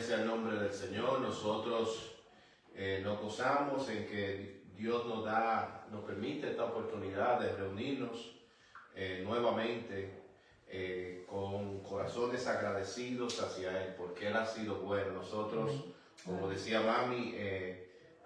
sea el nombre del Señor. Nosotros nos gozamos en que Dios nos permite esta oportunidad de reunirnos nuevamente con corazones agradecidos hacia Él, porque Él ha sido bueno. Nosotros, como decía Mami,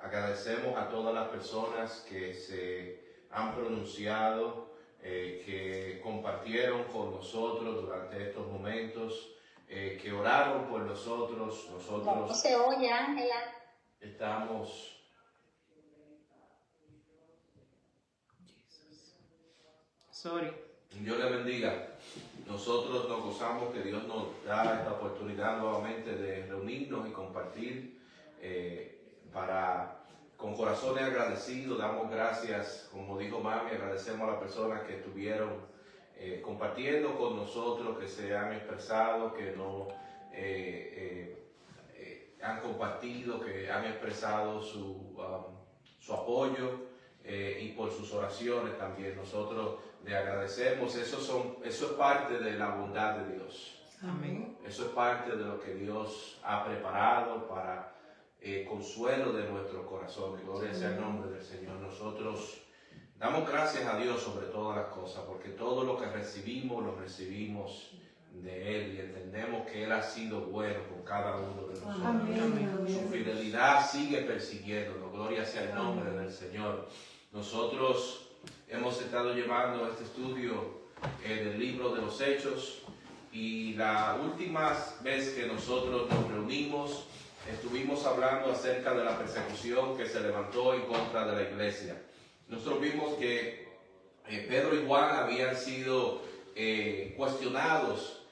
agradecemos a todas las personas que se han pronunciado, que compartieron con nosotros durante estos momentos, que oraron por nosotros. ¿Cómo se oye, Ángela? Estamos... Sorry. Dios le bendiga. Nosotros nos gozamos que Dios nos da esta oportunidad nuevamente de reunirnos y compartir con corazones agradecidos. Damos gracias, como dijo Mami, agradecemos a las personas que estuvieron compartiendo con nosotros, que se han expresado, que no han compartido, que han expresado su apoyo y por sus oraciones también. Nosotros le agradecemos. Eso es parte de la bondad de Dios. Amén. Eso es parte de lo que Dios ha preparado para consuelo de nuestros corazones. Gloria sea el nombre del Señor. Nosotros damos gracias a Dios sobre todas las cosas, porque todo lo que recibimos, lo recibimos de Él, y entendemos que Él ha sido bueno con cada uno de nosotros. Amén. Su fidelidad sigue persiguiéndonos. Gloria sea el nombre del Señor. Nosotros hemos estado llevando este estudio del libro de los Hechos, y la última vez que nosotros nos reunimos estuvimos hablando acerca de la persecución que se levantó en contra de la iglesia. Nosotros vimos que Pedro y Juan habían sido cuestionados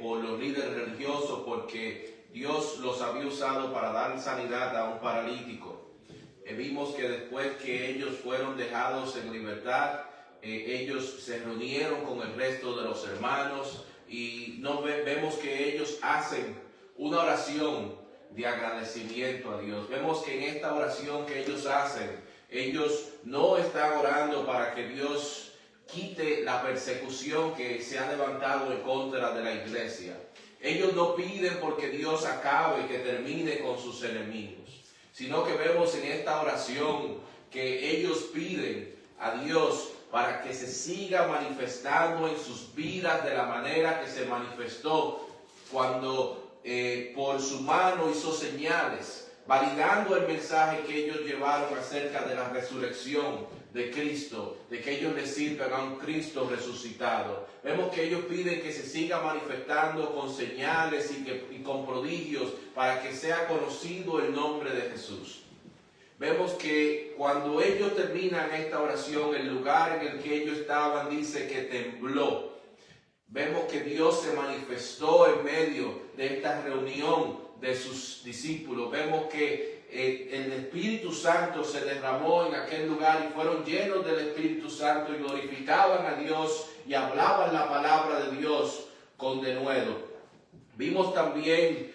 por los líderes religiosos porque Dios los había usado para dar sanidad a un paralítico. Vimos que después que ellos fueron dejados en libertad, ellos se reunieron con el resto de los hermanos, y vemos que ellos hacen una oración de agradecimiento a Dios. Vemos que en esta oración que ellos hacen, ellos no están orando para que Dios quite la persecución que se ha levantado en contra de la iglesia. Ellos no piden porque Dios acabe y que termine con sus enemigos, sino que vemos en esta oración que ellos piden a Dios para que se siga manifestando en sus vidas de la manera que se manifestó cuando por su mano hizo señales, validando el mensaje que ellos llevaron acerca de la resurrección de Cristo, de que ellos le sirven a un Cristo resucitado. Vemos que ellos piden que se siga manifestando con señales y con prodigios para que sea conocido el nombre de Jesús. Vemos que cuando ellos terminan esta oración, el lugar en el que ellos estaban dice que tembló. Vemos que Dios se manifestó en medio de esta reunión de sus discípulos. Vemos que el Espíritu Santo se derramó en aquel lugar y fueron llenos del Espíritu Santo y glorificaban a Dios y hablaban la palabra de Dios con denuedo. Vimos también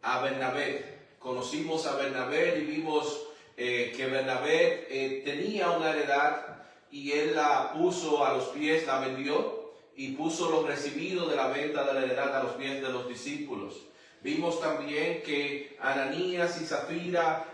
a Bernabé. Conocimos a Bernabé y vimos que Bernabé tenía una heredad y él la puso a los pies, la vendió y puso los recibidos de la venta de la heredad a los pies de los discípulos. Vimos también que Ananías y Zafira,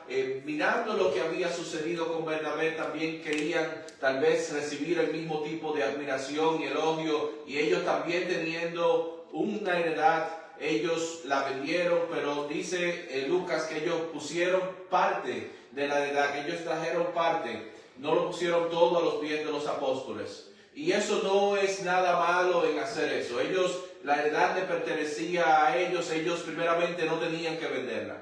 mirando lo que había sucedido con Bernabé, también querían tal vez recibir el mismo tipo de admiración y elogio, y ellos también teniendo una heredad, ellos la vendieron, pero dice Lucas que ellos pusieron parte de la heredad, que ellos trajeron parte, no lo pusieron todo a los pies de los apóstoles. Y eso no es nada malo en hacer eso. La heredad le pertenecía a ellos, ellos primeramente no tenían que venderla.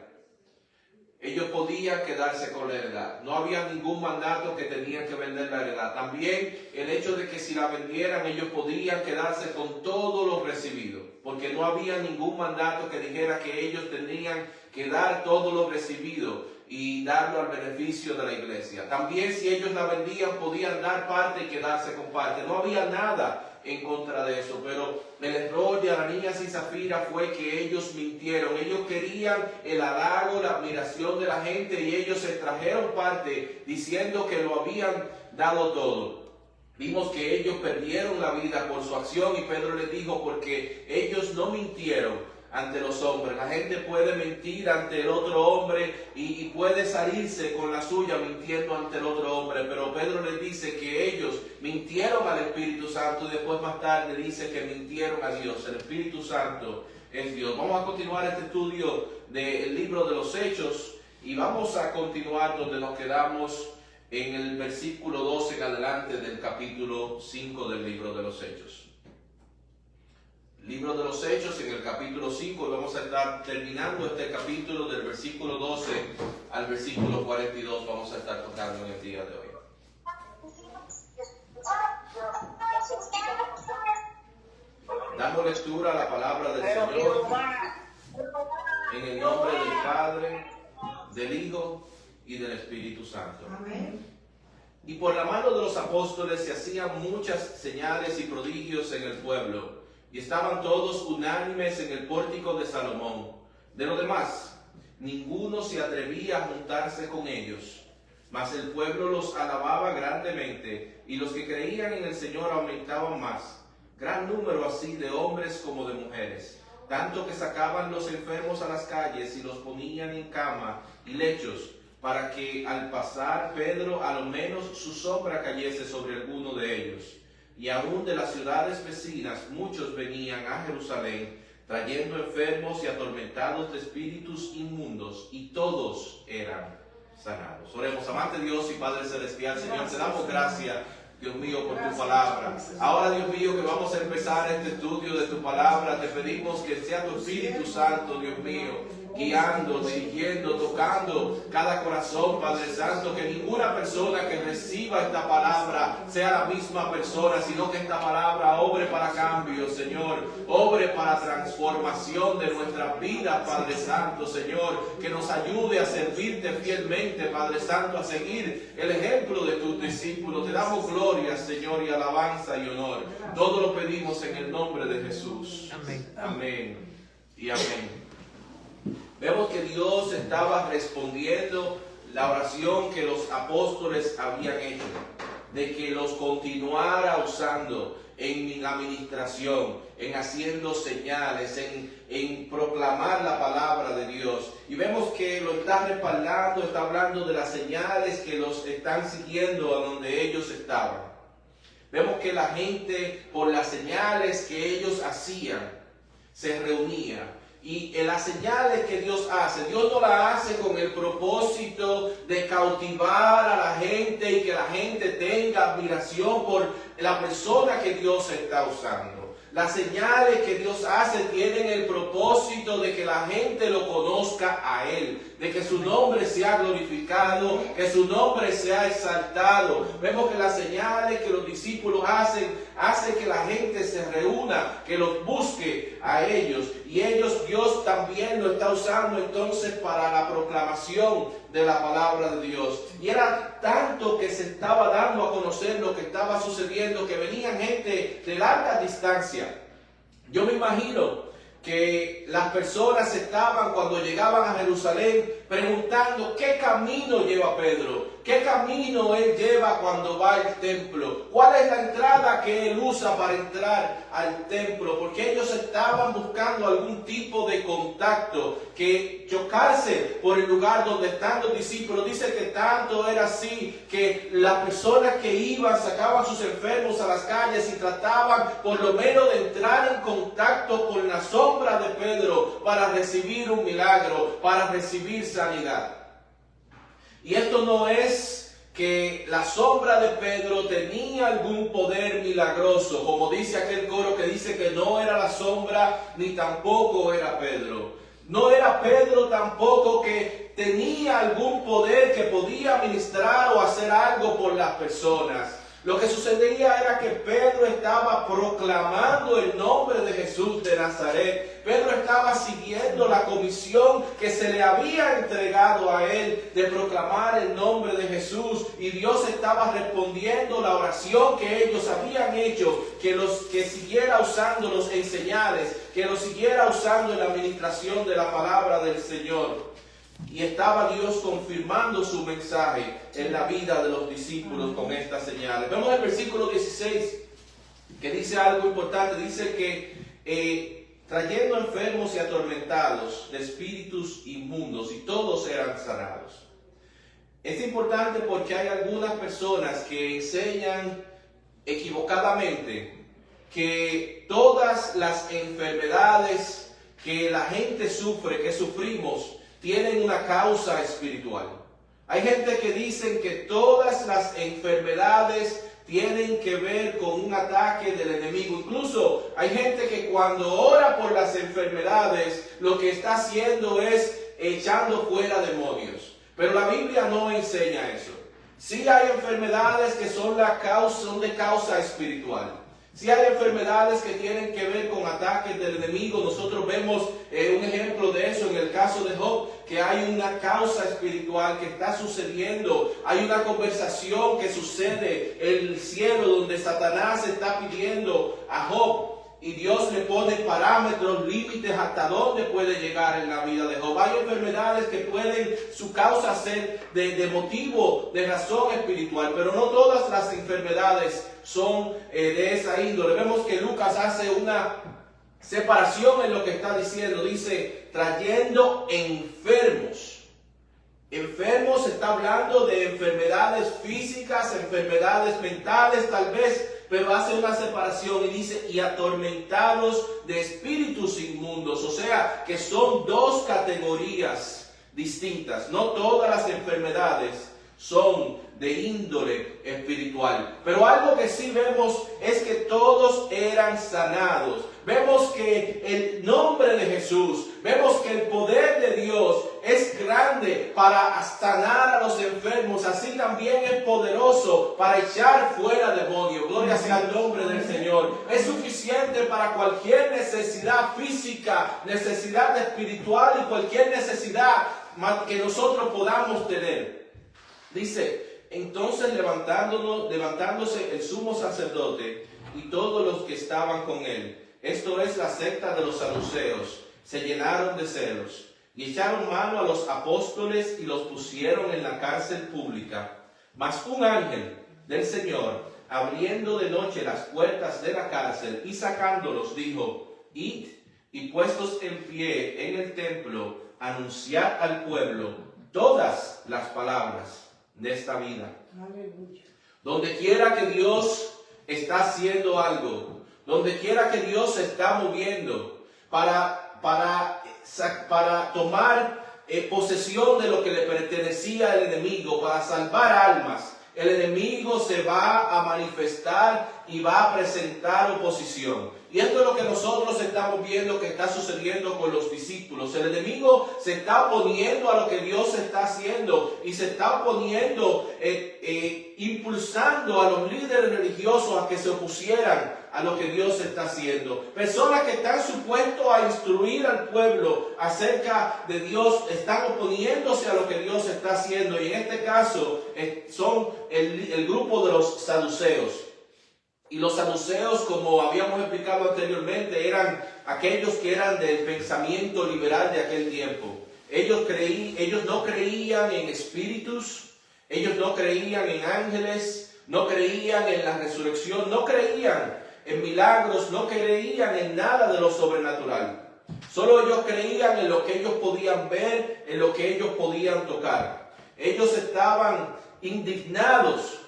Ellos podían quedarse con la heredad. No había ningún mandato que tenían que vender la heredad. También el hecho de que si la vendieran, ellos podían quedarse con todo lo recibido, porque no había ningún mandato que dijera que ellos tenían que dar todo lo recibido y darlo al beneficio de la iglesia. También si ellos la vendían, podían dar parte y quedarse con parte. No había nada en contra de eso, pero el error de Ananías y Zafira fue que ellos mintieron. Ellos querían el halago, la admiración de la gente, y ellos extrajeron parte diciendo que lo habían dado todo. Vimos que ellos perdieron la vida por su acción, y Pedro les dijo, porque ellos no mintieron ante los hombres. La gente puede mentir ante el otro hombre y puede salirse con la suya mintiendo ante el otro hombre, pero Pedro les dice que ellos mintieron al Espíritu Santo y después más tarde dice que mintieron a Dios. El Espíritu Santo es Dios. Vamos a continuar este estudio del libro de los Hechos y vamos a continuar donde nos quedamos en el versículo 12 en adelante del capítulo 5 del libro de los Hechos. Libro de los Hechos en el capítulo 5 y vamos a estar terminando este capítulo del versículo 12 al versículo 42. Vamos a estar tocando en el día de hoy. Damos lectura a la palabra del Señor en el nombre del Padre, del Hijo y del Espíritu Santo. Amén. Y por la mano de los apóstoles se hacían muchas señales y prodigios en el pueblo, y estaban todos unánimes en el pórtico de Salomón. De lo demás, ninguno se atrevía a juntarse con ellos, mas el pueblo los alababa grandemente, y los que creían en el Señor aumentaban más, gran número así de hombres como de mujeres, tanto que sacaban los enfermos a las calles y los ponían en cama y lechos, para que al pasar Pedro a lo menos su sombra cayese sobre alguno de ellos. Y aún de las ciudades vecinas muchos venían a Jerusalén, trayendo enfermos y atormentados de espíritus inmundos, y todos eran sanados. Oremos. Amante Dios y Padre Celestial, Señor, te damos gracias, Dios mío, por tu palabra. Ahora, Dios mío, que vamos a empezar este estudio de tu palabra, te pedimos que sea tu Espíritu Santo, Dios mío, guiando, dirigiendo, tocando cada corazón, Padre Santo, que ninguna persona que reciba esta palabra sea la misma persona, sino que esta palabra obre para cambio, Señor, obre para transformación de nuestra vida, Padre Santo, Señor, que nos ayude a servirte fielmente, Padre Santo, a seguir el ejemplo de tus discípulos. Te damos gloria, Señor, y alabanza y honor. Todo lo pedimos en el nombre de Jesús. Amén. Amén y amén. Vemos que Dios estaba respondiendo la oración que los apóstoles habían hecho, de que los continuara usando en la administración, en haciendo señales, en proclamar la palabra de Dios. Y vemos que lo está respaldando, está hablando de las señales que los están siguiendo a donde ellos estaban. Vemos que la gente, por las señales que ellos hacían, se reunía. Y en las señales que Dios hace, Dios no las hace con el propósito de cautivar a la gente y que la gente tenga admiración por la persona que Dios está usando. Las señales que Dios hace tienen el propósito de que la gente lo conozca a Él, de que su nombre sea glorificado, que su nombre sea exaltado. Vemos que las señales que los discípulos hacen que la gente se reúna, que los busque a ellos. Y Dios también lo está usando entonces para la proclamación de la palabra de Dios. Y era tanto que se estaba dando a conocer lo que estaba sucediendo, que venían gente de larga distancia. Yo me imagino que las personas estaban, cuando llegaban a Jerusalén, preguntando qué camino lleva Pedro, qué camino él lleva cuando va al templo, cuál es la entrada que él usa para entrar al templo, porque ellos estaban buscando algún tipo de contacto, que chocarse por el lugar donde están los discípulos. Dice que tanto era así que las personas que iban sacaban sus enfermos a las calles y trataban por lo menos de entrar en contacto con la sombra de Pedro para recibir un milagro, para recibir sanidad. Y esto no es que la sombra de Pedro tenía algún poder milagroso, como dice aquel coro que dice que no era la sombra ni tampoco era Pedro. No era Pedro tampoco que tenía algún poder que podía ministrar o hacer algo por las personas. Lo que sucedía era que Pedro estaba proclamando el nombre de Jesús de Nazaret. Pedro estaba siguiendo la comisión que se le había entregado a él de proclamar el nombre de Jesús. Y Dios estaba respondiendo la oración que ellos habían hecho, que siguiera usándolos en señales, que los siguiera usando en la administración de la palabra del Señor. Y estaba Dios confirmando su mensaje en la vida de los discípulos con estas señales. Vemos el versículo 16, que dice algo importante. Dice que trayendo enfermos y atormentados de espíritus inmundos, y todos eran sanados. Es importante porque hay algunas personas que enseñan equivocadamente que todas las enfermedades que la gente sufre, que sufrimos, tienen una causa espiritual. Hay gente que dice que todas las enfermedades tienen que ver con un ataque del enemigo. Incluso hay gente que cuando ora por las enfermedades, lo que está haciendo es echando fuera demonios. Pero la Biblia no enseña eso. Sí hay enfermedades que son de causa espiritual. Sí hay enfermedades que tienen que ver con ataques del enemigo. Nosotros vemos un ejemplo de eso en el caso de Job, que hay una causa espiritual que está sucediendo. Hay una conversación que sucede en el cielo donde Satanás está pidiendo a Job. Y Dios le pone parámetros, límites hasta dónde puede llegar en la vida de Job. Hay enfermedades que pueden su causa ser de motivo, de razón espiritual, pero no todas las enfermedades son de esa índole. Vemos que Lucas hace una separación en lo que está diciendo. Dice, trayendo enfermos. Enfermos está hablando de enfermedades físicas, enfermedades mentales tal vez, pero hace una separación y dice, y atormentados de espíritus inmundos. O sea, que son dos categorías distintas. No todas las enfermedades son de índole espiritual. Pero algo que sí vemos es que todos eran sanados. Vemos que el nombre de Jesús, vemos que el poder de Dios es grande para sanar a los enfermos. Así también es poderoso para echar fuera demonios. Gloria sea el nombre del Señor. Es suficiente para cualquier necesidad física, necesidad espiritual y cualquier necesidad que nosotros podamos tener. Dice, entonces levantándose el sumo sacerdote y todos los que estaban con él, esto es la secta de los saduceos, se llenaron de celos y echaron mano a los apóstoles y los pusieron en la cárcel pública. Mas un ángel del Señor, abriendo de noche las puertas de la cárcel y sacándolos, dijo, id y puestos en pie en el templo, anunciad al pueblo todas las palabras de esta vida. Aleluya. Donde quiera que Dios está haciendo algo, donde quiera que Dios se está moviendo para tomar posesión de lo que le pertenecía al enemigo, para salvar almas, el enemigo se va a manifestar y va a presentar oposición. Y esto es lo que nosotros estamos viendo que está sucediendo con los discípulos. El enemigo se está oponiendo a lo que Dios está haciendo y se está oponiendo, impulsando a los líderes religiosos a que se opusieran a lo que Dios está haciendo. Personas que están supuestos a instruir al pueblo acerca de Dios están oponiéndose a lo que Dios está haciendo. Y en este caso son el grupo de los saduceos. Y los saduceos, como habíamos explicado anteriormente, eran aquellos que eran del pensamiento liberal de aquel tiempo. Ellos no creían en espíritus, ellos no creían en ángeles, no creían en la resurrección, no creían en milagros, no creían en nada de lo sobrenatural. Solo ellos creían en lo que ellos podían ver, en lo que ellos podían tocar. Ellos estaban indignados,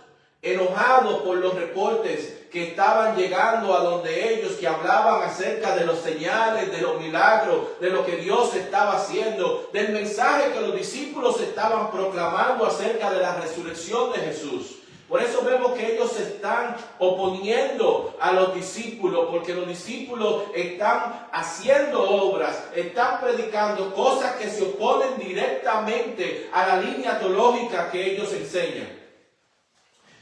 enojados por los reportes que estaban llegando a donde ellos, que hablaban acerca de los señales, de los milagros, de lo que Dios estaba haciendo, del mensaje que los discípulos estaban proclamando acerca de la resurrección de Jesús. Por eso vemos que ellos se están oponiendo a los discípulos, porque los discípulos están haciendo obras, están predicando cosas que se oponen directamente a la línea teológica que ellos enseñan.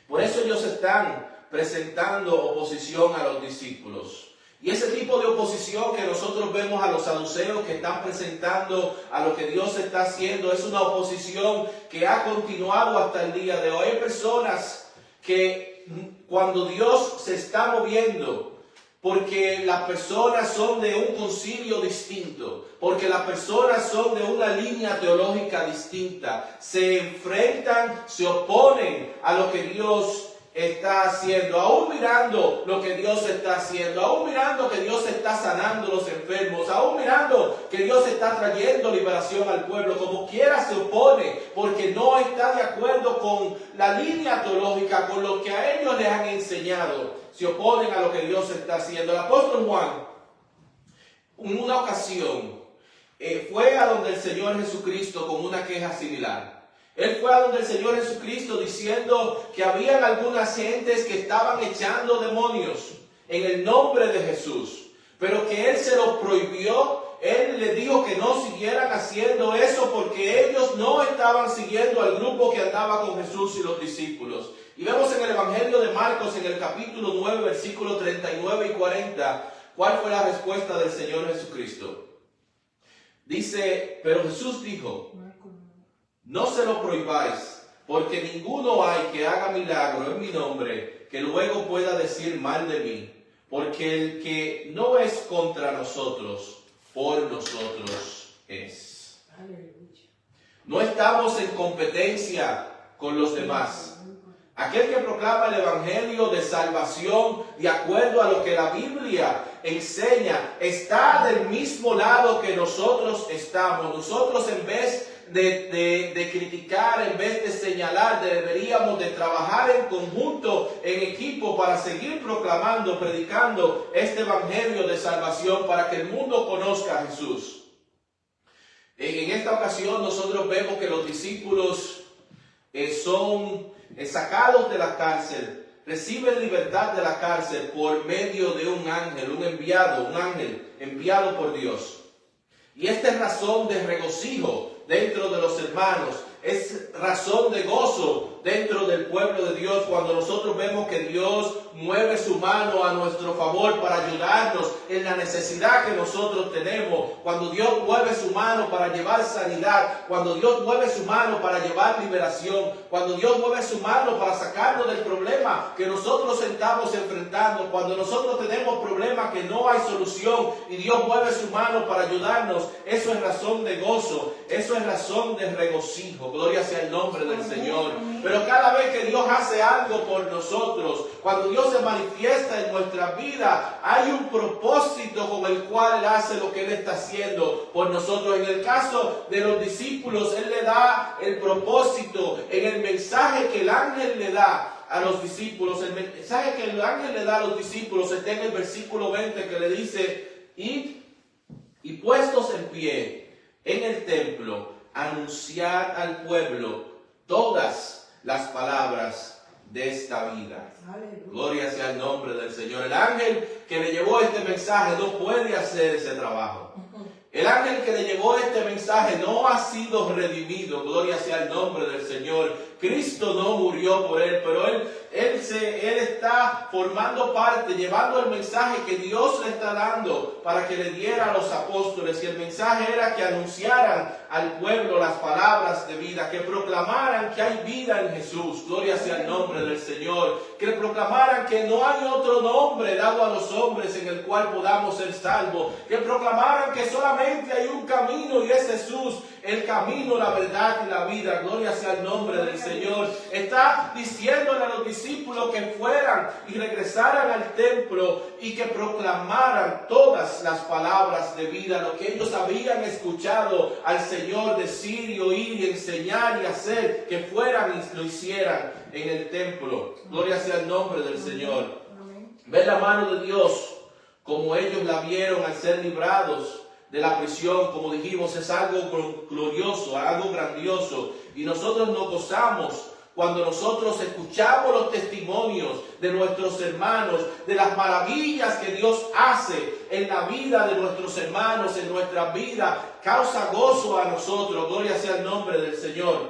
Por eso ellos están presentando oposición a los discípulos. Y ese tipo de oposición que nosotros vemos a los saduceos que están presentando a lo que Dios está haciendo es una oposición que ha continuado hasta el día de hoy. Hay personas que cuando Dios se está moviendo, porque las personas son de un concilio distinto, porque las personas son de una línea teológica distinta, se enfrentan, se oponen a lo que Dios está haciendo, aún mirando lo que Dios está haciendo, aún mirando que Dios está sanando a los enfermos, aún mirando que Dios está trayendo liberación al pueblo, como quiera se opone porque no está de acuerdo con la línea teológica, con lo que a ellos les han enseñado, se oponen a lo que Dios está haciendo. El apóstol Juan, en una ocasión, fue a donde el Señor Jesucristo con una queja similar. Él fue a donde el Señor Jesucristo diciendo que habían algunas gentes que estaban echando demonios en el nombre de Jesús, pero que Él se lo prohibió. Él les dijo que no siguieran haciendo eso porque ellos no estaban siguiendo al grupo que andaba con Jesús y los discípulos. Y vemos en el Evangelio de Marcos, en el capítulo 9, versículos 39 y 40, cuál fue la respuesta del Señor Jesucristo. Dice, pero Jesús dijo, no se lo prohibáis, porque ninguno hay que haga milagro en mi nombre, que luego pueda decir mal de mí, porque el que no es contra nosotros, por nosotros es. No estamos en competencia con los demás. Aquel que proclama el evangelio de salvación de acuerdo a lo que la Biblia enseña, está del mismo lado que nosotros estamos. Nosotros, en vez de criticar, en vez de señalar, deberíamos de trabajar en conjunto, en equipo, para seguir proclamando, predicando este evangelio de salvación para que el mundo conozca a Jesús. En esta ocasión nosotros vemos que los discípulos son sacados de la cárcel, reciben libertad de la cárcel por medio de un ángel, un ángel enviado por Dios. Y esta es razón de regocijo dentro de los hermanos, es razón de gozo dentro del pueblo de Dios cuando nosotros vemos que Dios mueve su mano a nuestro favor para ayudarnos en la necesidad que nosotros tenemos, cuando Dios mueve su mano para llevar sanidad, cuando Dios mueve su mano para llevar liberación, cuando Dios mueve su mano para sacarnos del problema que nosotros estamos enfrentando, cuando nosotros tenemos problemas que no hay solución y Dios mueve su mano para ayudarnos. Eso es razón de gozo, eso es razón de regocijo. Gloria sea el nombre del Señor. Pero cada vez que Dios hace algo por nosotros, cuando Dios se manifiesta en nuestra vida, hay un propósito con el cual Él hace lo que Él está haciendo por nosotros. En el caso de los discípulos, Él le da el propósito en el mensaje que el ángel le da a los discípulos. El mensaje que el ángel le da a los discípulos está en el versículo 20, que le dice: id y puestos en pie en el templo, anunciar al pueblo todas las palabras de esta vida. Gloria sea el nombre del Señor. El ángel que le llevó este mensaje no puede hacer ese trabajo. El ángel que le llevó este mensaje no ha sido redimido. Gloria sea el nombre del Señor. Cristo no murió por él, pero él está formando parte, llevando el mensaje que Dios le está dando para que le diera a los apóstoles. Y el mensaje era que anunciaran al pueblo las palabras de vida, que proclamaran que hay vida en Jesús. Gloria sea el nombre del Señor. Que proclamaran que no hay otro nombre dado a los hombres en el cual podamos ser salvos. Que proclamaran que solamente hay un camino y es Jesús, el camino, la verdad y la vida. Gloria sea el nombre del Señor. Está diciéndole a los discípulos que fueran y regresaran al templo y que proclamaran todas las palabras de vida, lo que ellos habían escuchado al Señor decir y oír y enseñar y hacer, que fueran y lo hicieran en el templo. Gloria sea el nombre del Señor. Ver la mano de Dios como ellos la vieron al ser librados de la prisión, como dijimos, es algo glorioso, algo grandioso. Y nosotros nos gozamos cuando nosotros escuchamos los testimonios de nuestros hermanos, de las maravillas que Dios hace en la vida de nuestros hermanos, en nuestra vida. Causa gozo a nosotros. Gloria sea el nombre del Señor.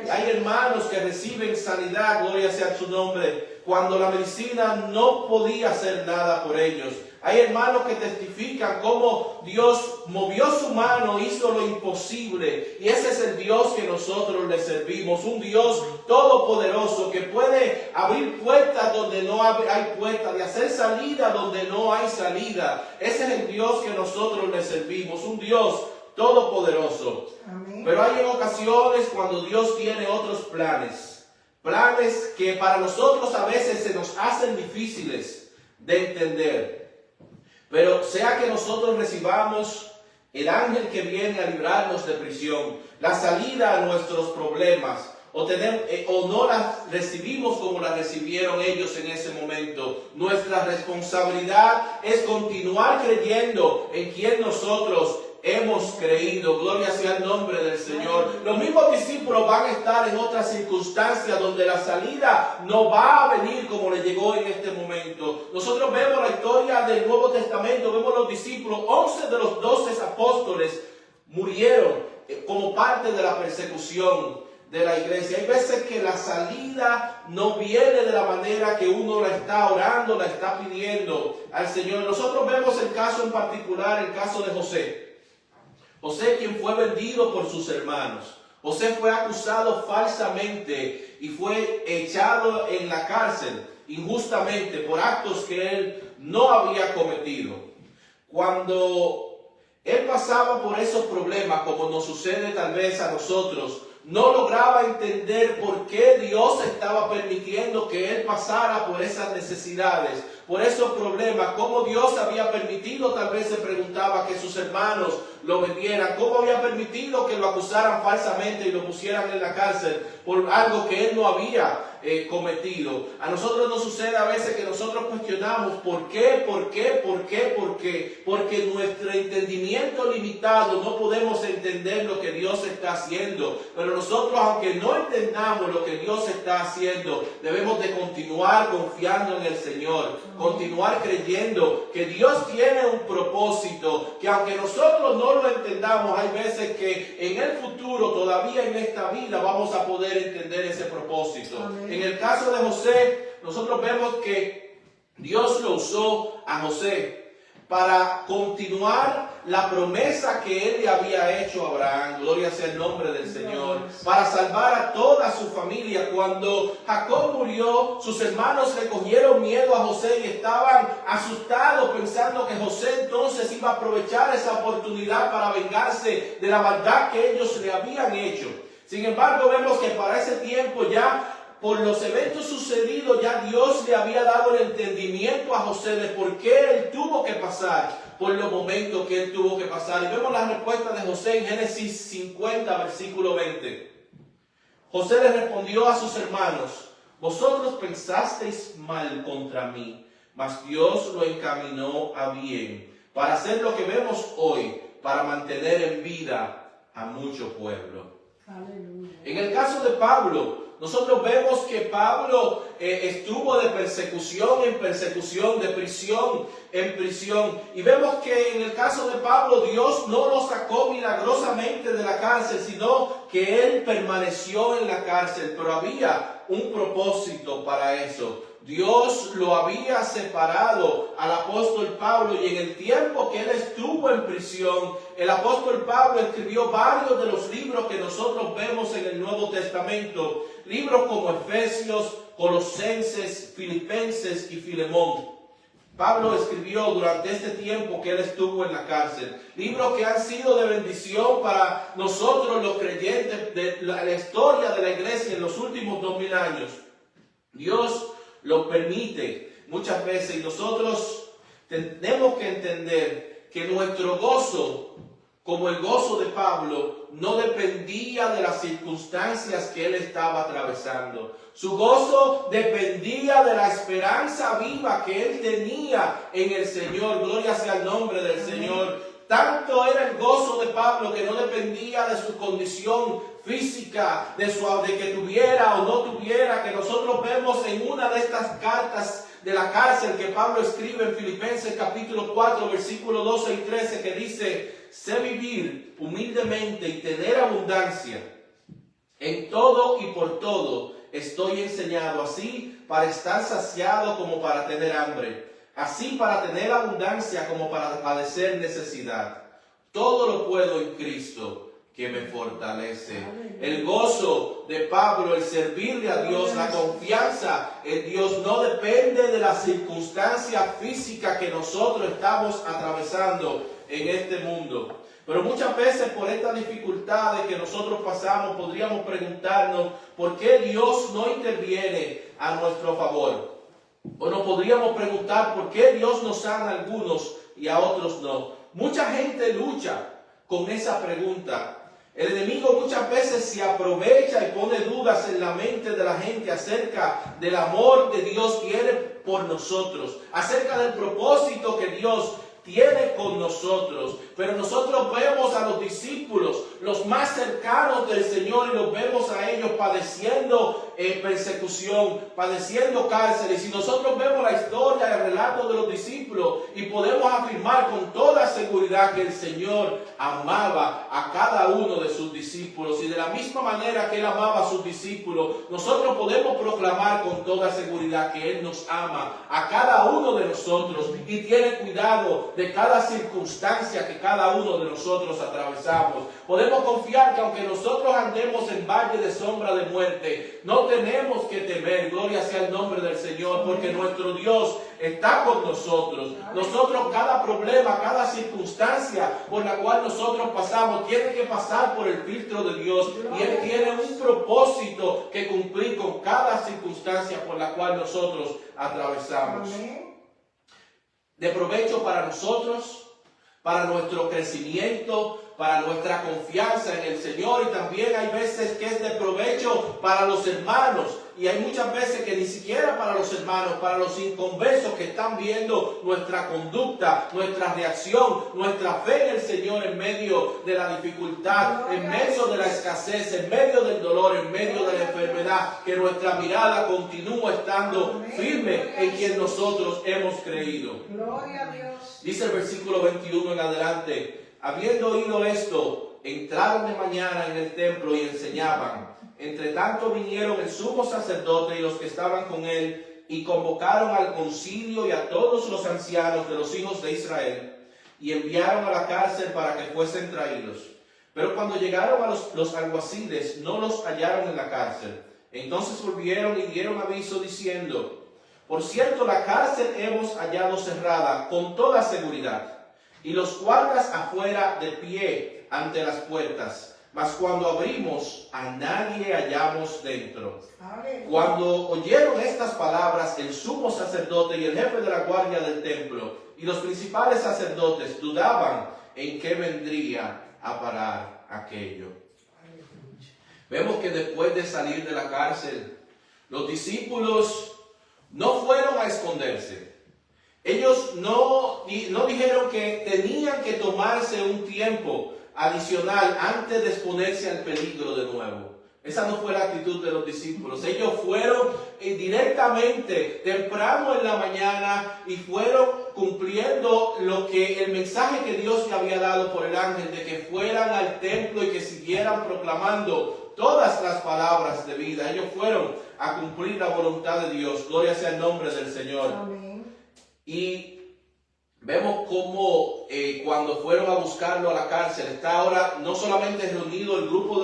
Hay hermanos que reciben sanidad, gloria sea su nombre, cuando la medicina no podía hacer nada por ellos. Hay hermanos que testifican cómo Dios movió su mano, hizo lo imposible. Y ese es el Dios que nosotros le servimos. Un Dios todopoderoso que puede abrir puertas donde no hay puertas, de hacer salida donde no hay salida. Ese es el Dios que nosotros le servimos. Un Dios todopoderoso. Amén. Pero hay ocasiones cuando Dios tiene otros planes planes que para nosotros a veces se nos hacen difíciles de entender. Pero sea que nosotros recibamos el ángel que viene a librarnos de prisión, la salida a nuestros problemas, o no las recibimos como las recibieron ellos en ese momento, nuestra responsabilidad es continuar creyendo en quien nosotros hemos creído. Gloria sea el nombre del Señor. Los mismos discípulos van a estar en otras circunstancias donde la salida no va a venir como le llegó en este momento. Nosotros vemos la historia del Nuevo Testamento, vemos los discípulos, 11 de los 12 apóstoles murieron como parte de la persecución de la iglesia. Hay veces que la salida no viene de la manera que uno la está orando, la está pidiendo al Señor. Nosotros vemos el caso en particular, el caso de José. José, quien fue vendido por sus hermanos. José fue acusado falsamente y fue echado en la cárcel injustamente por actos que él no había cometido. Cuando él pasaba por esos problemas, como nos sucede tal vez a nosotros, no lograba entender por qué Dios estaba permitiendo que él pasara por esas necesidades, por esos problemas, cómo Dios había permitido, tal vez se preguntaba, que sus hermanos lo vendieran, cómo había permitido que lo acusaran falsamente y lo pusieran en la cárcel por algo que él no había cometido. A nosotros nos sucede a veces que nosotros cuestionamos ¿por qué? Porque nuestro entendimiento limitado no podemos entender lo que Dios está haciendo. Pero nosotros, aunque no entendamos lo que Dios está haciendo, debemos de continuar confiando en el Señor, continuar creyendo que Dios tiene un propósito, que aunque nosotros no lo entendamos, hay veces que en el futuro, todavía en esta vida, vamos a poder entender ese propósito. Amén. En el caso de José, nosotros vemos que Dios lo usó a José para continuar la promesa que él le había hecho a Abraham. Gloria sea el nombre del Señor. Para salvar a toda su familia. Cuando Jacob murió, sus hermanos le cogieron miedo a José y estaban asustados pensando que José entonces iba a aprovechar esa oportunidad para vengarse de la maldad que ellos le habían hecho. Sin embargo, vemos que para ese tiempo ya, por los eventos sucedidos, ya Dios le había dado el entendimiento a José de por qué él tuvo que pasar por los momentos que él tuvo que pasar. Y vemos la respuesta de José en Génesis 50, versículo 20. José le respondió a sus hermanos: vosotros pensasteis mal contra mí, mas Dios lo encaminó a bien, para hacer lo que vemos hoy, para mantener en vida a mucho pueblo. Aleluya. En el caso de Pablo, nosotros vemos que Pablo estuvo de persecución en persecución, de prisión en prisión. Y vemos que en el caso de Pablo, Dios no lo sacó milagrosamente de la cárcel, sino que él permaneció en la cárcel. Pero había un propósito para eso. Dios lo había separado al apóstol Pablo, y en el tiempo que él estuvo en prisión, el apóstol Pablo escribió varios de los libros que nosotros vemos en el Nuevo Testamento. Libros como Efesios, Colosenses, Filipenses y Filemón. Pablo escribió durante este tiempo que él estuvo en la cárcel. Libros que han sido de bendición para nosotros los creyentes de la historia de la iglesia en los últimos 2000 años. Dios lo permite muchas veces, y nosotros tenemos que entender que nuestro gozo, como el gozo de Pablo, no dependía de las circunstancias que él estaba atravesando. Su gozo dependía de la esperanza viva que él tenía en el Señor. Gloria sea el nombre del Señor. Tanto era el gozo de Pablo que no dependía de su condición física, de que tuviera o no tuviera, que nosotros vemos en una de estas cartas de la cárcel que Pablo escribe en Filipenses capítulo 4, versículos 12 y 13, que dice: sé vivir humildemente y tener abundancia. En todo y por todo estoy enseñado, así para estar saciado como para tener hambre, así para tener abundancia como para padecer necesidad. Todo lo puedo en Cristo que me fortalece. El gozo de Pablo, el servirle a Dios, la confianza en Dios no depende de la circunstancia física que nosotros estamos atravesando en este mundo. Pero muchas veces por estas dificultades que nosotros pasamos podríamos preguntarnos por qué Dios no interviene a nuestro favor. O nos podríamos preguntar por qué Dios nos sana a algunos y a otros no. Mucha gente lucha con esa pregunta. El enemigo muchas veces se aprovecha y pone dudas en la mente de la gente acerca del amor que Dios tiene por nosotros, acerca del propósito que Dios tiene con nosotros. Pero nosotros vemos a los discípulos, los más cercanos del Señor, y los vemos a ellos padeciendo persecución, padeciendo cárcel. Y si nosotros vemos la historia, el relato de los discípulos, y podemos afirmar con toda seguridad que el Señor amaba a cada uno de sus discípulos, y de la misma manera que Él amaba a sus discípulos, nosotros podemos proclamar con toda seguridad que Él nos ama a cada uno de nosotros y tiene cuidado de cada circunstancia que cada uno de nosotros atravesamos. Podemos confiar que aunque nosotros andemos en valle de sombra de muerte, no tenemos que temer. Gloria sea el nombre del Señor, porque nuestro Dios está con nosotros. Nosotros, cada problema, cada circunstancia por la cual nosotros pasamos, tiene que pasar por el filtro de Dios, y Él tiene un propósito que cumplir con cada circunstancia por la cual nosotros atravesamos. De provecho para nosotros, para nuestro crecimiento, para nuestra confianza en el Señor, y también hay veces que es de provecho para los hermanos, y hay muchas veces que ni siquiera para los hermanos, para los inconversos que están viendo nuestra conducta, nuestra reacción, nuestra fe en el Señor en medio de la dificultad, en medio de la escasez, en medio del dolor, en medio de la enfermedad, que nuestra mirada continúa estando firme en quien nosotros hemos creído. Gloria a Dios. Dice el versículo 21 en adelante: habiendo oído esto, entraron de mañana en el templo y enseñaban. Entre tanto vinieron el sumo sacerdote y los que estaban con él, y convocaron al concilio y a todos los ancianos de los hijos de Israel, y enviaron a la cárcel para que fuesen traídos. Pero cuando llegaron a los alguaciles, no los hallaron en la cárcel. Entonces volvieron y dieron aviso diciendo: por cierto, la cárcel hemos hallado cerrada con toda seguridad, y los guardas afuera de pie ante las puertas, mas cuando abrimos, a nadie hallamos dentro. Cuando oyeron estas palabras, el sumo sacerdote y el jefe de la guardia del templo y los principales sacerdotes dudaban en qué vendría a parar aquello. Vemos que después de salir de la cárcel, los discípulos no fueron a esconderse. Ellos no dijeron que tenían que tomarse un tiempo adicional antes de exponerse al peligro de nuevo. Esa no fue la actitud de los discípulos. Ellos fueron directamente, temprano en la mañana, y fueron cumpliendo el mensaje que Dios le había dado por el ángel, de que fueran al templo y que siguieran proclamando todas las palabras de vida. Ellos fueron a cumplir la voluntad de Dios. Gloria sea el nombre del Señor. Amén. Y vemos cómo cuando fueron a buscarlo a la cárcel, está ahora no solamente reunido el grupo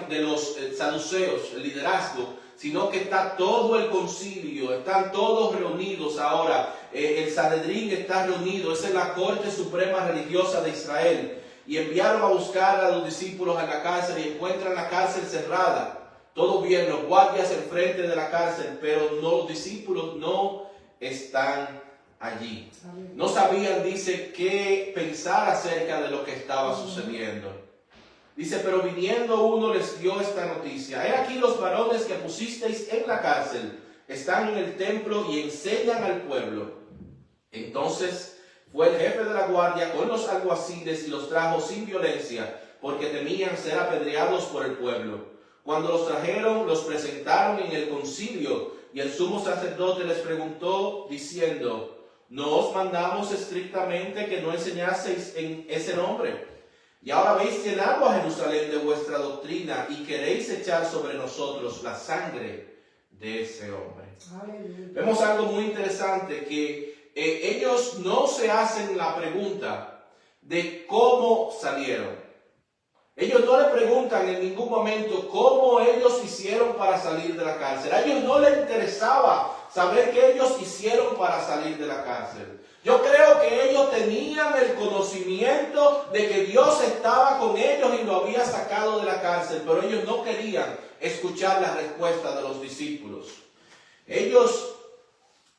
de los saduceos, el liderazgo, sino que está todo el concilio, están todos reunidos ahora. El Sanedrín está reunido, esa es la Corte Suprema Religiosa de Israel. Y enviaron a buscar a los discípulos a la cárcel, y encuentran la cárcel cerrada. Todo bien, los guardias enfrente de la cárcel, pero los discípulos no están allí. No sabían, dice, qué pensar acerca de lo que estaba sucediendo. Dice: pero viniendo uno les dio esta noticia: he aquí los varones que pusisteis en la cárcel están en el templo y enseñan al pueblo. Entonces fue el jefe de la guardia con los alguaciles y los trajo sin violencia, porque temían ser apedreados por el pueblo. Cuando los trajeron, los presentaron en el concilio, y el sumo sacerdote les preguntó diciendo: ¿no os mandamos estrictamente que no enseñaseis en ese nombre? Y ahora habéis llenado a Jerusalén de vuestra doctrina, y queréis echar sobre nosotros la sangre de ese hombre. Aleluya. Vemos algo muy interesante, que ellos no se hacen la pregunta de cómo salieron. Ellos no le preguntan en ningún momento cómo ellos hicieron para salir de la cárcel. A ellos no les interesaba saber qué ellos hicieron para salir de la cárcel. Yo creo que ellos tenían el conocimiento de que Dios estaba con ellos y lo había sacado de la cárcel, pero ellos no querían escuchar la respuesta de los discípulos. Ellos,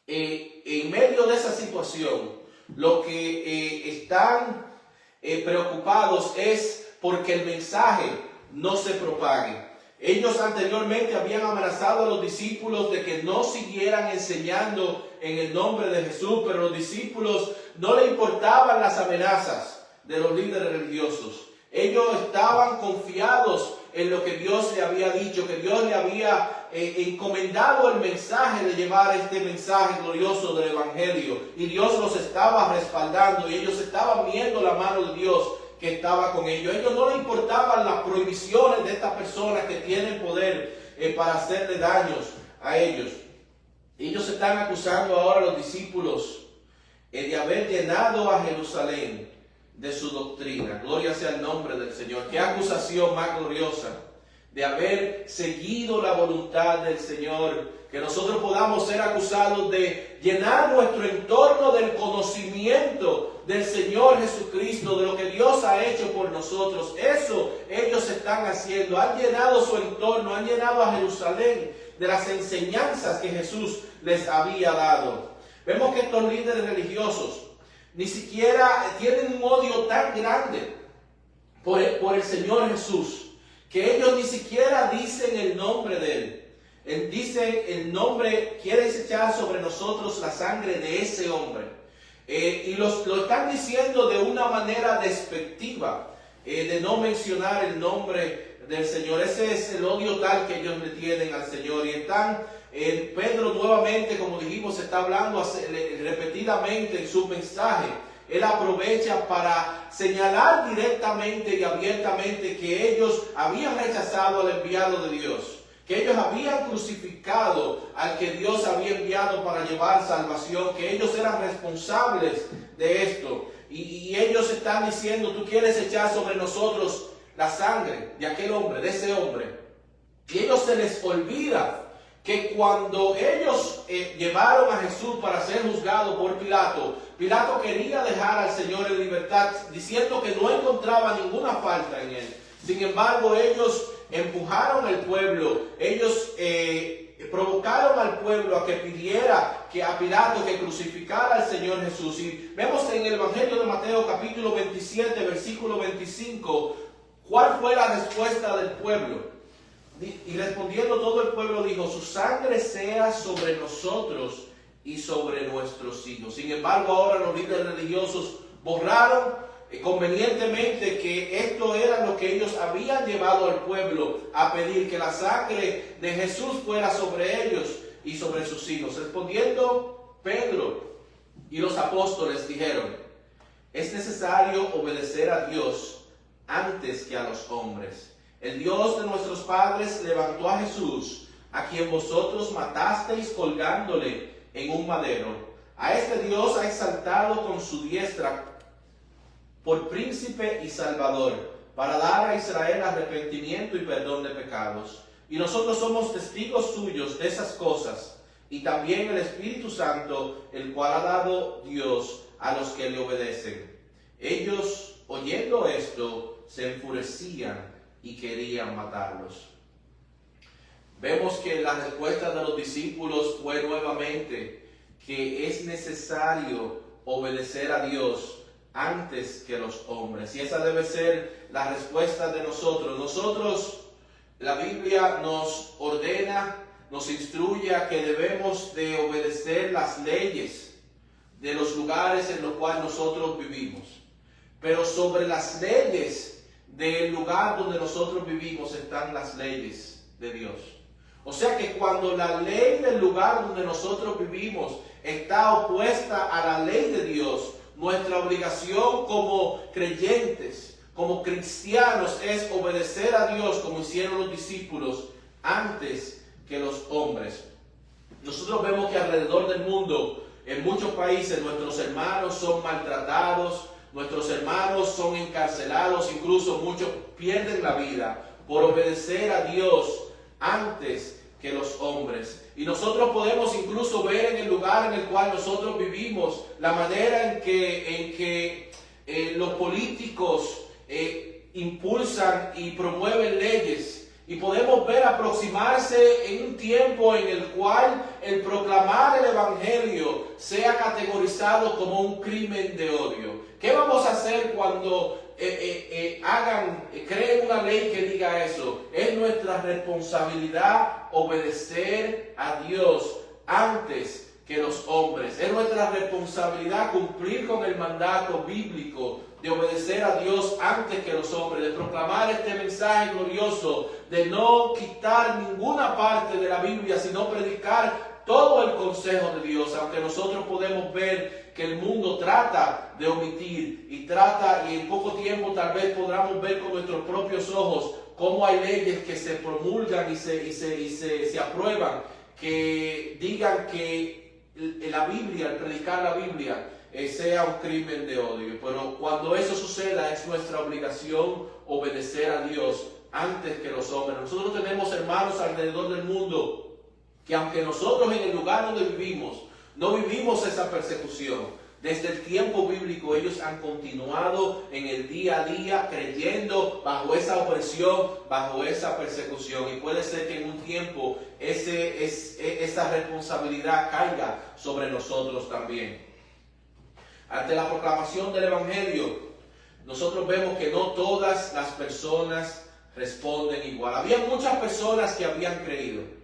en medio de esa situación, lo que están preocupados es porque el mensaje no se propague. Ellos anteriormente habían amenazado a los discípulos de que no siguieran enseñando en el nombre de Jesús, pero los discípulos no les importaban las amenazas de los líderes religiosos. Ellos estaban confiados en lo que Dios le había dicho, que Dios le había encomendado el mensaje de llevar este mensaje glorioso del Evangelio. Y Dios los estaba respaldando y ellos estaban viendo la mano de Dios que estaba con ellos. A ellos no les importaban las prohibiciones de estas personas que tienen poder para hacerle daños a ellos. Ellos están acusando ahora a los discípulos de haber llenado a Jerusalén de su doctrina. Gloria sea el nombre del Señor. Qué acusación más gloriosa de haber seguido la voluntad del Señor. Que nosotros podamos ser acusados de llenar nuestro entorno del conocimiento del Señor Jesucristo, de lo que Dios ha hecho por nosotros. Eso ellos están haciendo. Han llenado su entorno, han llenado a Jerusalén de las enseñanzas que Jesús les había dado. Vemos que estos líderes religiosos ni siquiera tienen un odio tan grande por el Señor Jesús, que ellos ni siquiera dicen el nombre de Él. Dice el nombre, quiere echar sobre nosotros la sangre de ese hombre. Y lo están diciendo de una manera despectiva, de no mencionar el nombre del Señor. Ese es el odio tal que ellos le tienen al Señor. Y están, Pedro nuevamente, como dijimos, está hablando repetidamente en su mensaje. Él aprovecha para señalar directamente y abiertamente que ellos habían rechazado al enviado de Dios, que ellos habían crucificado al que Dios había enviado para llevar salvación, que ellos eran responsables de esto. Y ellos están diciendo, tú quieres echar sobre nosotros la sangre de aquel hombre, de ese hombre. Y ellos se les olvida que cuando ellos llevaron a Jesús para ser juzgado por Pilato, Pilato quería dejar al Señor en libertad, diciendo que no encontraba ninguna falta en él. Sin embargo, ellos empujaron al pueblo, ellos provocaron al pueblo a que pidiera a Pilato que crucificara al Señor Jesús. Y vemos en el Evangelio de Mateo capítulo 27, versículo 25, cuál fue la respuesta del pueblo. Y respondiendo todo el pueblo dijo, su sangre sea sobre nosotros y sobre nuestros hijos. Sin embargo, ahora los líderes religiosos borraron convenientemente que esto era lo que ellos habían llevado al pueblo a pedir, que la sangre de Jesús fuera sobre ellos y sobre sus hijos. Respondiendo Pedro y los apóstoles dijeron, es necesario obedecer a Dios antes que a los hombres. El Dios de nuestros padres levantó a Jesús, a quien vosotros matasteis colgándole en un madero. A este Dios ha exaltado con su diestra por príncipe y salvador, para dar a Israel arrepentimiento y perdón de pecados. Y nosotros somos testigos suyos de esas cosas, y también el Espíritu Santo, el cual ha dado Dios a los que le obedecen. Ellos, oyendo esto, se enfurecían y querían matarlos. Vemos que la respuesta de los discípulos fue nuevamente que es necesario obedecer a Dios antes que los hombres. Y esa debe ser la respuesta de nosotros. Nosotros, la Biblia nos ordena, nos instruye a que debemos de obedecer las leyes de los lugares en los cuales nosotros vivimos. Pero sobre las leyes del lugar donde nosotros vivimos están las leyes de Dios. O sea que cuando la ley del lugar donde nosotros vivimos está opuesta a la ley de Dios, nuestra obligación como creyentes, como cristianos, es obedecer a Dios como hicieron los discípulos antes que los hombres. Nosotros vemos que alrededor del mundo, en muchos países, nuestros hermanos son maltratados, nuestros hermanos son encarcelados, incluso muchos pierden la vida por obedecer a Dios antes que los hombres. Y nosotros podemos incluso ver en el lugar en el cual nosotros vivimos, la manera en que los políticos impulsan y promueven leyes. Y podemos ver aproximarse en un tiempo en el cual el proclamar el Evangelio sea categorizado como un crimen de odio. ¿Qué vamos a hacer cuando creen una ley que diga eso? Es nuestra responsabilidad obedecer a Dios antes que los hombres. Es nuestra responsabilidad cumplir con el mandato bíblico de obedecer a Dios antes que los hombres, de proclamar este mensaje glorioso, de no quitar ninguna parte de la Biblia, sino predicar todo el consejo de Dios, aunque nosotros podemos ver que el mundo trata de omitir y en poco tiempo tal vez podamos ver con nuestros propios ojos cómo hay leyes que se promulgan y se aprueban, que digan que la Biblia, el predicar la Biblia, sea un crimen de odio. Pero cuando eso suceda, es nuestra obligación obedecer a Dios antes que los hombres. Nosotros tenemos hermanos alrededor del mundo que, aunque nosotros en el lugar donde vivimos no vivimos esa persecución, desde el tiempo bíblico ellos han continuado en el día a día creyendo bajo esa opresión, bajo esa persecución. Y puede ser que en un tiempo esa responsabilidad caiga sobre nosotros también. Ante la proclamación del Evangelio, nosotros vemos que no todas las personas responden igual. Había muchas personas que habían creído.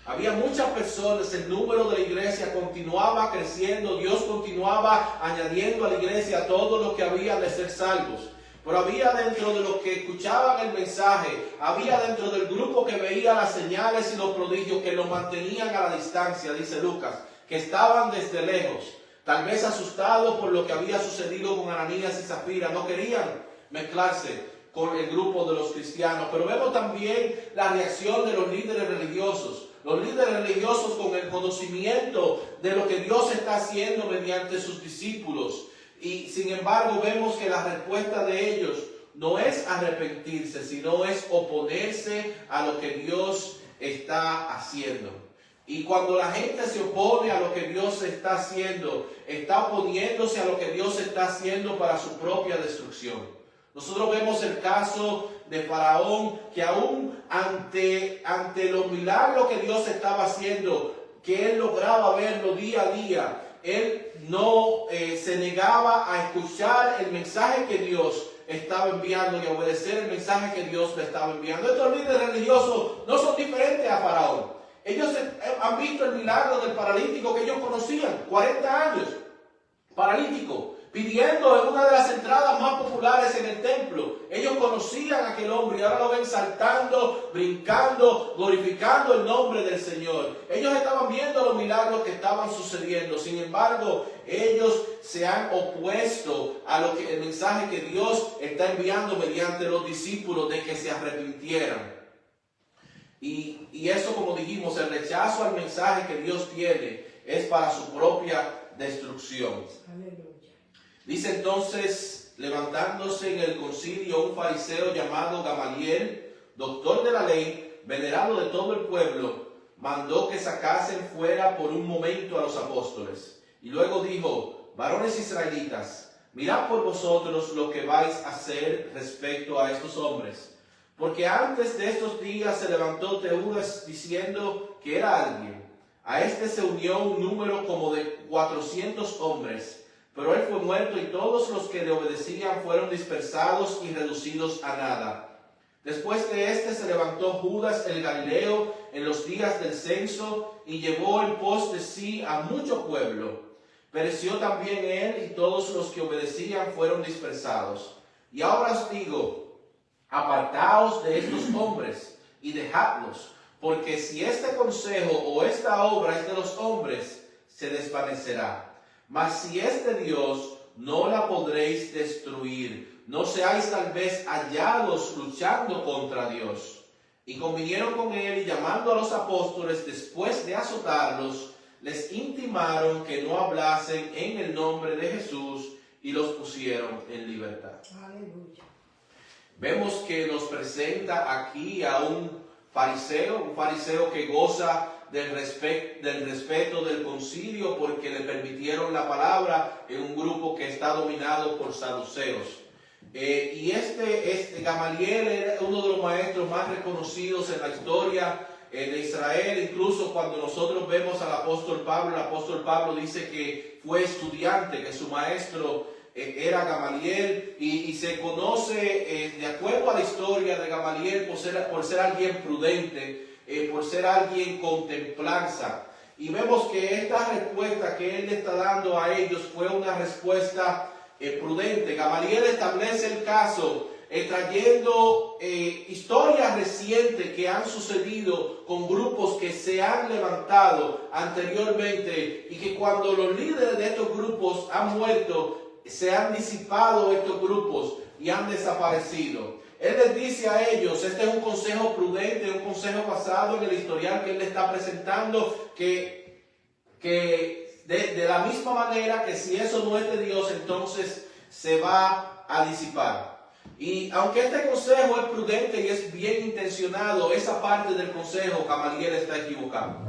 Había muchas personas, el número de la iglesia continuaba creciendo, Dios continuaba añadiendo a la iglesia todo lo que había de ser salvos. Pero había dentro de los que escuchaban el mensaje, había dentro del grupo que veía las señales y los prodigios que lo mantenían a la distancia, dice Lucas, que estaban desde lejos. Tal vez asustados por lo que había sucedido con Ananías y Zafira, no querían mezclarse con el grupo de los cristianos. Pero vemos también la reacción de los líderes religiosos. Los líderes religiosos con el conocimiento de lo que Dios está haciendo mediante sus discípulos. Y sin embargo vemos que la respuesta de ellos no es arrepentirse, sino es oponerse a lo que Dios está haciendo. Y cuando la gente se opone a lo que Dios está haciendo, está oponiéndose a lo que Dios está haciendo para su propia destrucción. Nosotros vemos el caso de Faraón, que aún ante los milagros que Dios estaba haciendo, que él lograba verlo día a día, él no se negaba a escuchar el mensaje que Dios estaba enviando y a obedecer el mensaje que Dios le estaba enviando. Estos líderes religiosos no son diferentes a Faraón. Ellos han visto el milagro del paralítico que ellos conocían, 40 años, paralítico, pidiendo en una de las entradas más populares en el templo. Ellos conocían a aquel hombre y ahora lo ven saltando, brincando, glorificando el nombre del Señor. Ellos estaban viendo los milagros que estaban sucediendo. Sin embargo, ellos se han opuesto a el mensaje que Dios está enviando mediante los discípulos de que se arrepintieran. Y eso, como dijimos, el rechazo al mensaje que Dios tiene es para su propia destrucción. Aleluya. Dice entonces, levantándose en el concilio un fariseo llamado Gamaliel, doctor de la ley, venerado de todo el pueblo, mandó que sacasen fuera por un momento a los apóstoles. Y luego dijo: varones israelitas, mirad por vosotros lo que vais a hacer respecto a estos hombres. Porque antes de estos días se levantó Teudas diciendo que era alguien. A este se unió un número como de 400 hombres. Pero él fue muerto y todos los que le obedecían fueron dispersados y reducidos a nada. Después de este se levantó Judas el Galileo en los días del censo y llevó en pos de sí a mucho pueblo. Pereció también él y todos los que obedecían fueron dispersados. Y ahora os digo: apartaos de estos hombres y dejadlos, porque si este consejo o esta obra es de los hombres, se desvanecerá. Mas si es de Dios, no la podréis destruir. No seáis tal vez hallados luchando contra Dios. Y convinieron con él, y llamando a los apóstoles, después de azotarlos, les intimaron que no hablasen en el nombre de Jesús, y los pusieron en libertad. Aleluya. Vemos que nos presenta aquí a un fariseo, un fariseo que goza del respeto del concilio porque le permitieron la palabra en un grupo que está dominado por saduceos. Y Gamaliel era uno de los maestros más reconocidos en la historia de Israel. Incluso cuando nosotros vemos al apóstol Pablo, el apóstol Pablo dice que fue estudiante, que su maestro era Gamaliel, y se conoce de acuerdo a la historia de Gamaliel por ser alguien prudente, por ser alguien con templanza. Y vemos que esta respuesta que él le está dando a ellos fue una respuesta prudente. Gamaliel establece el caso trayendo historias recientes que han sucedido con grupos que se han levantado anteriormente y que cuando los líderes de estos grupos han muerto, se han disipado estos grupos y han desaparecido. Él les dice a ellos, este es un consejo prudente, un consejo basado en el historial que él le está presentando, que de la misma manera que si eso no es de Dios, entonces se va a disipar. Y aunque este consejo es prudente y es bien intencionado, esa parte del consejo Gamaliel está equivocado.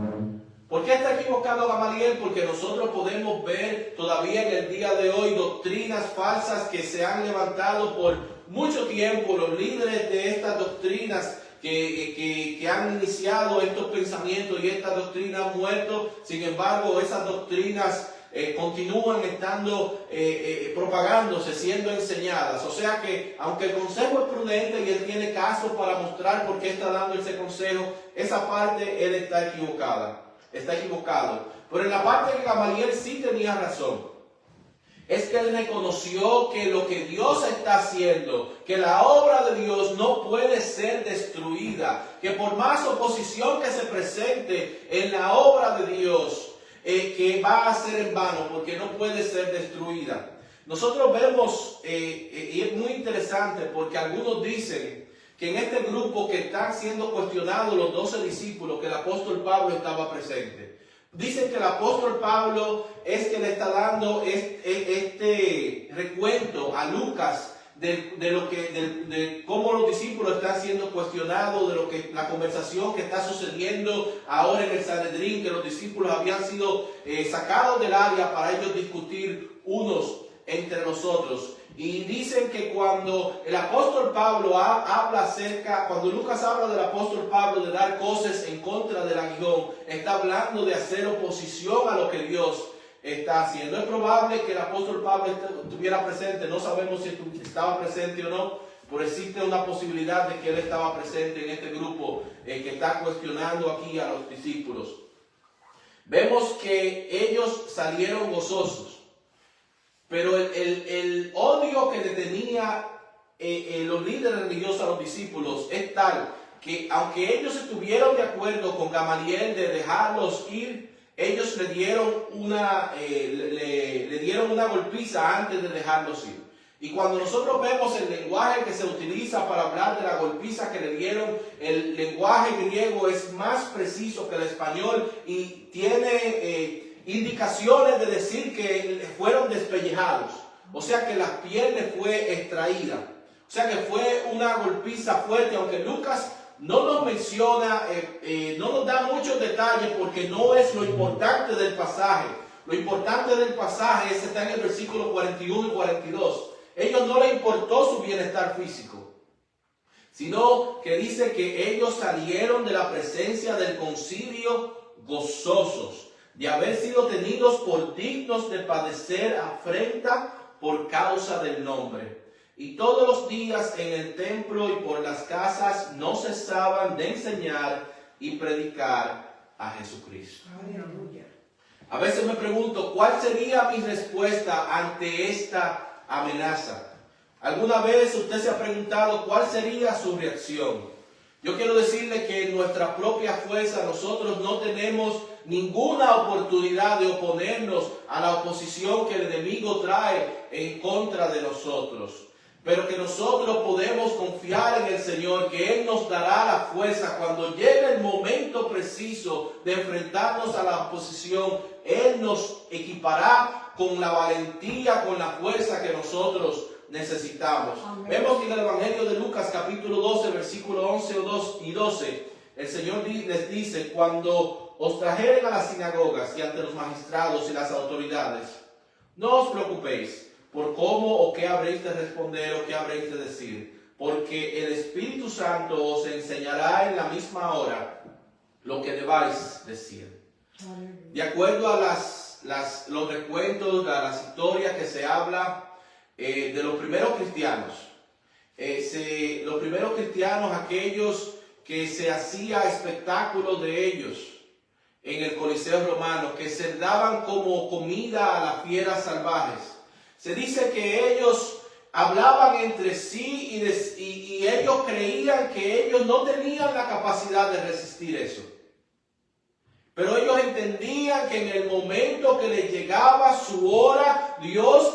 ¿Por qué está equivocado Gamaliel? Porque nosotros podemos ver todavía en el día de hoy doctrinas falsas que se han levantado por mucho tiempo. Los líderes de estas doctrinas que han iniciado estos pensamientos y estas doctrinas han muerto. Sin embargo, esas doctrinas continúan estando propagándose, siendo enseñadas. O sea que, aunque el consejo es prudente y él tiene casos para mostrar por qué está dando ese consejo, esa parte él está equivocado. Pero en la parte que Gamaliel sí tenía razón, es que él reconoció que lo que Dios está haciendo, que la obra de Dios no puede ser destruida, que por más oposición que se presente en la obra de Dios, que va a ser en vano, porque no puede ser destruida. Nosotros vemos, y es muy interesante, porque algunos dicen que en este grupo que están siendo cuestionados los 12 discípulos, que el apóstol Pablo estaba presente. Dicen que el apóstol Pablo es que le está dando este recuento a Lucas de cómo los discípulos están siendo cuestionados, de lo que la conversación que está sucediendo ahora en el Sanedrín, que los discípulos habían sido sacados del área para ellos discutir unos entre los otros. Y dicen que cuando el apóstol Pablo cuando Lucas habla del apóstol Pablo de dar cosas en contra del aguijón, está hablando de hacer oposición a lo que Dios está haciendo. Es probable que el apóstol Pablo estuviera presente, no sabemos si estaba presente o no, pero existe una posibilidad de que él estaba presente en este grupo que está cuestionando aquí a los discípulos. Vemos que ellos salieron gozosos. Pero el odio que detenía los líderes religiosos a los discípulos es tal que aunque ellos estuvieron de acuerdo con Gamaliel de dejarlos ir, ellos le dieron una golpiza antes de dejarlos ir. Y cuando nosotros vemos el lenguaje que se utiliza para hablar de la golpiza que le dieron, el lenguaje griego es más preciso que el español y tiene indicaciones de decir que fueron despellejados, o sea que la piel le fue extraída, o sea que fue una golpiza fuerte, aunque Lucas no nos menciona, no nos da muchos detalles porque no es lo importante del pasaje. Lo importante del pasaje está en el versículo 41 y 42. Ellos no les importó su bienestar físico, sino que dice que ellos salieron de la presencia del concilio gozosos, de haber sido tenidos por dignos de padecer afrenta por causa del nombre. Y todos los días en el templo y por las casas no cesaban de enseñar y predicar a Jesucristo. Aleluya. A veces me pregunto, ¿cuál sería mi respuesta ante esta amenaza? ¿Alguna vez usted se ha preguntado cuál sería su reacción? Yo quiero decirle que en nuestra propia fuerza nosotros no tenemos ninguna oportunidad de oponernos a la oposición que el enemigo trae en contra de nosotros. Pero que nosotros podemos confiar en el Señor, que Él nos dará la fuerza cuando llegue el momento preciso de enfrentarnos a la oposición. Él nos equipará con la valentía, con la fuerza que nosotros necesitamos. Amén. Vemos que en el Evangelio de Lucas capítulo 12, versículo 11 y 12, el Señor les dice: cuando os trajeren a las sinagogas y ante los magistrados y las autoridades, no os preocupéis por cómo o qué habréis de responder o qué habréis de decir, porque el Espíritu Santo os enseñará en la misma hora lo que debáis decir. De acuerdo a los recuentos, a las historias que se habla de los primeros cristianos, los primeros cristianos, aquellos que se hacía espectáculos de ellos en el Coliseo romano, que se daban como comida a las fieras salvajes. Se dice que ellos hablaban entre sí y ellos creían que ellos no tenían la capacidad de resistir eso. Pero ellos entendían que en el momento que les llegaba su hora, Dios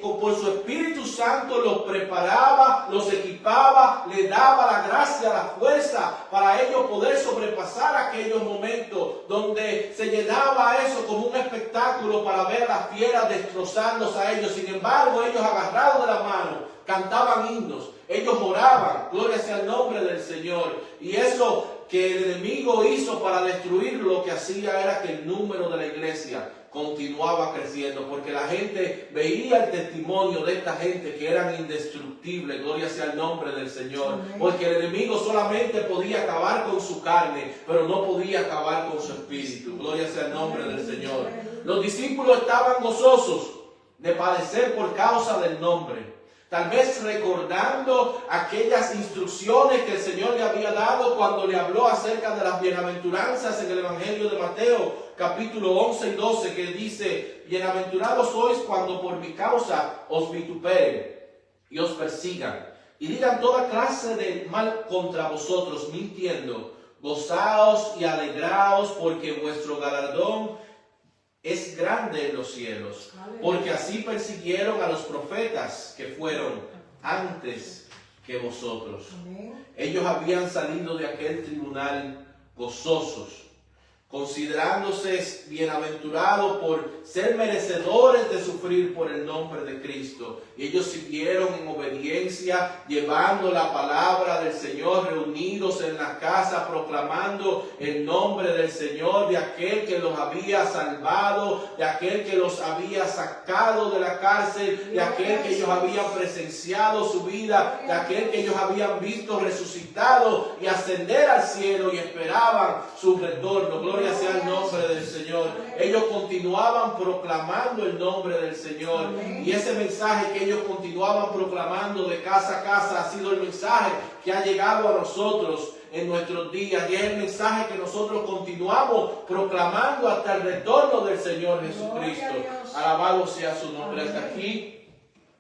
por su Espíritu Santo los preparaba, los equipaba, les daba la gracia, la fuerza para ellos poder sobrepasar aquellos momentos donde se llenaba eso como un espectáculo para ver a las fieras destrozándose a ellos. Sin embargo, ellos agarrados de la mano cantaban himnos, ellos oraban, gloria sea el nombre del Señor. Y eso que el enemigo hizo para destruirlo, lo que hacía era que el número de la iglesia continuaba creciendo, porque la gente veía el testimonio de esta gente que eran indestructibles, gloria sea el nombre del Señor. Amén. Porque el enemigo solamente podía acabar con su carne, pero no podía acabar con su espíritu, gloria sea el nombre del Señor. Los discípulos estaban gozosos de padecer por causa del nombre, tal vez recordando aquellas instrucciones que el Señor le había dado cuando le habló acerca de las bienaventuranzas en el Evangelio de Mateo, capítulo 11 y 12, que dice: bienaventurados sois cuando por mi causa os vituperen y os persigan y digan toda clase de mal contra vosotros, mintiendo. Gozaos y alegraos, porque vuestro galardón es grande en los cielos, porque así persiguieron a los profetas que fueron antes que vosotros. Ellos habían salido de aquel tribunal gozosos, considerándose bienaventurados por ser merecedores de sufrir por el nombre de Cristo. Y ellos siguieron en obediencia, llevando la palabra del Señor, reunidos en la casa, proclamando el nombre del Señor, de aquel que los había salvado, de aquel que los había sacado de la cárcel, de aquel que ellos habían presenciado su vida, de aquel que ellos habían visto resucitado y ascender al cielo y esperaban su retorno. Gloria sea el nombre del Señor. Ellos continuaban proclamando el nombre del Señor. Y ese mensaje que ellos continuaban proclamando de casa a casa ha sido el mensaje que ha llegado a nosotros en nuestros días. Y es el mensaje que nosotros continuamos proclamando hasta el retorno del Señor Jesucristo. Alabado sea su nombre. Hasta aquí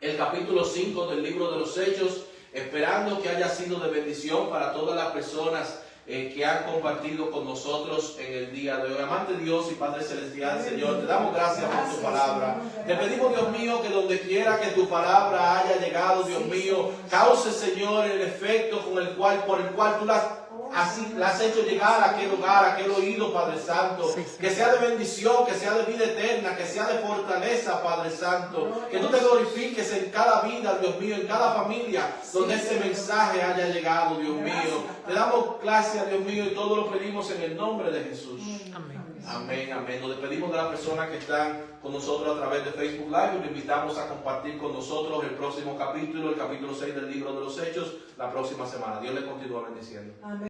el capítulo 5 del libro de los Hechos, esperando que haya sido de bendición para todas las personas que han compartido con nosotros en el día de hoy. Amante Dios y Padre Celestial, Señor, te damos gracias por tu palabra. Te pedimos, Dios mío, que donde quiera que tu palabra haya llegado, Dios mío, cause, Señor, el efecto por el cual tú la has hecho llegar a aquel hogar, a aquel oído, Padre Santo. Que sea de bendición, que sea de vida eterna, que sea de fortaleza, Padre Santo. Que tú te glorifiques en cada vida, Dios mío, en cada familia donde este mensaje haya llegado, Dios mío. Te damos gracias, Dios mío, y todo lo pedimos en el nombre de Jesús. Amén. Amén, amén. Nos despedimos de las personas que están con nosotros a través de Facebook Live y los invitamos a compartir con nosotros el próximo capítulo, el capítulo 6 del libro de los Hechos, la próxima semana. Dios les continúa bendiciendo. Amén.